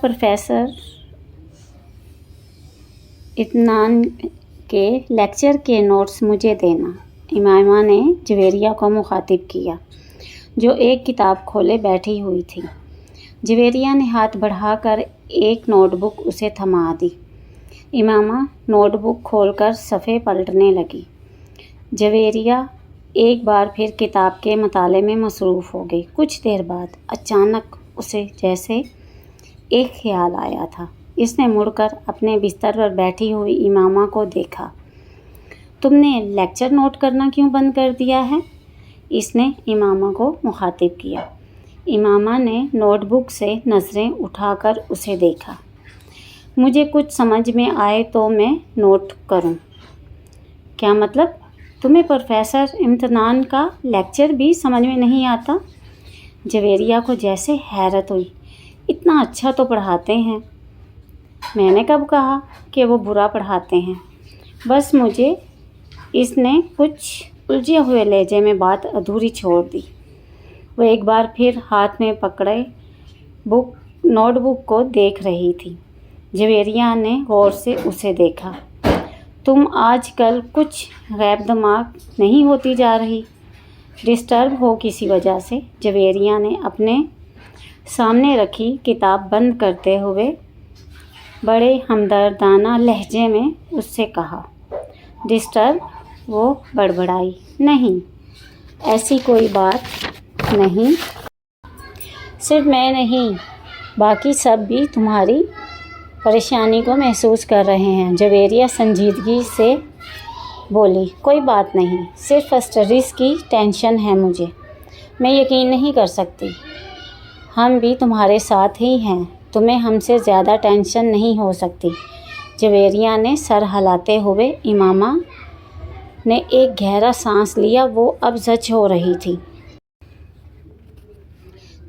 Professor इत्मीनान के lecture के नोट्स मुझे देना, इमामा ने जवेरिया को मुखातिब किया, जो एक किताब खोले बैठी हुई थी। जवेरिया ने हाथ बढ़ाकर एक नोटबुक उसे थमा दी। इमामा नोटबुक खोलकर सफ़े पलटने लगी। जवेरिया एक बार फिर किताब के मताले में मसरूफ़ हो गई। कुछ देर बाद अचानक उसे जैसे एक ख्याल आया था। इसने मुड़कर अपने बिस्तर पर बैठी हुई इमामा को देखा। तुमने लेक्चर नोट करना क्यों बंद कर दिया है? इसने इमामा को मुखातिब किया। इमामा ने नोटबुक से नज़रें उठाकर उसे देखा। मुझे कुछ समझ में आए तो मैं नोट करूं। क्या मतलब? तुम्हें प्रोफेसर इम्तिनान का लेक्चर भी समझ में नहीं आता? जवेरिया को जैसे हैरत हुई। इतना अच्छा तो पढ़ाते हैं। मैंने कब कहा कि वो बुरा पढ़ाते हैं? बस मुझे इसने कुछ उलझे हुए लहजे में बात अधूरी छोड़ दी। वो एक बार फिर हाथ में पकड़े नोटबुक को देख रही थी। जवेरिया ने गौर से उसे देखा। तुम आजकल कुछ गैब दिमाग नहीं होती जा रही? डिस्टर्ब हो किसी वजह से? जवेरिया ने अपने सामने रखी किताब बंद करते हुए बड़े हमदर्दाना लहजे में उससे कहा। डिस्टर्ब? वो बड़बड़ाई। नहीं, ऐसी कोई बात नहीं। सिर्फ मैं नहीं, बाकी सब भी तुम्हारी परेशानी को महसूस कर रहे हैं। जवेरिया संजीदगी से बोली। कोई बात नहीं, सिर्फ स्टडीज़ की टेंशन है मुझे। मैं यकीन नहीं कर सकती। हम भी तुम्हारे साथ ही हैं। तुम्हें हमसे ज़्यादा टेंशन नहीं हो सकती। जवेरिया ने सर हिलाते हुए इमामा ने एक गहरा सांस लिया। वो अब सच हो रही थी।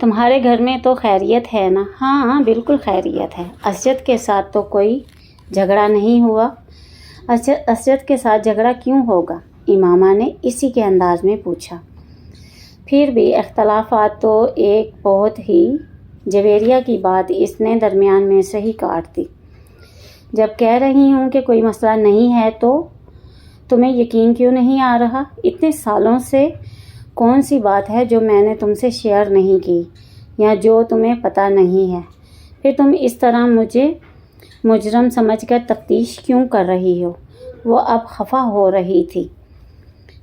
तुम्हारे घर में तो खैरियत है ना? हाँ, बिल्कुल खैरियत है। असजद के साथ तो कोई झगड़ा नहीं हुआ? असजद के साथ झगड़ा क्यों होगा? इमामा ने इसी के अंदाज में पूछा। फिर भी इख्तलाफात तो एक बहुत ही। जवेरिया की बात इसने दरमियान में से ही काट दी। जब कह रही हूँ कि कोई मसला नहीं है तो तुम्हें यकीन क्यों नहीं आ रहा? इतने सालों से कौन सी बात है जो मैंने तुमसे शेयर नहीं की या जो तुम्हें पता नहीं है? फिर तुम इस तरह मुझे मुजरम समझकर तफ्तीश क्यों कर रही हो? वो अब खफा हो रही थी।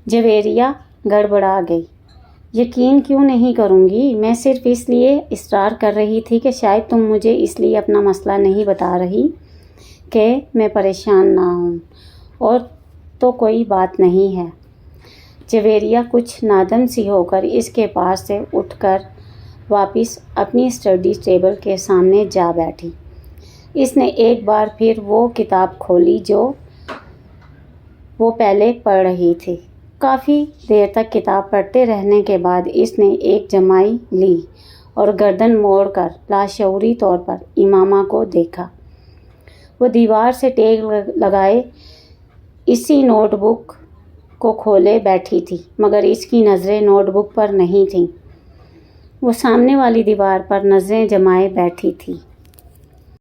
जवेरिया गड़बड़ा गई। यकीन क्यों नहीं करूँगी? मैं सिर्फ इसलिए इसरार कर रही थी कि शायद तुम मुझे इसलिए अपना मसला नहीं बता रही कि मैं परेशान ना हूँ, और तो कोई बात नहीं है। जवेरिया कुछ नादम सी होकर इसके पास से उठकर वापस अपनी स्टडी टेबल के सामने जा बैठी। इसने एक बार फिर वो किताब खोली जो वो पहले पढ़ रही थी। काफ़ी देर तक किताब पढ़ते रहने के बाद इसने एक जमाई ली और गर्दन मोड़कर लाशऊरी तौर पर इमामा को देखा। वो दीवार से टेक लगाए इसी नोटबुक को खोले बैठी थी, मगर इसकी नज़रें नोटबुक पर नहीं थीं। वो सामने वाली दीवार पर नज़रें जमाए बैठी थी।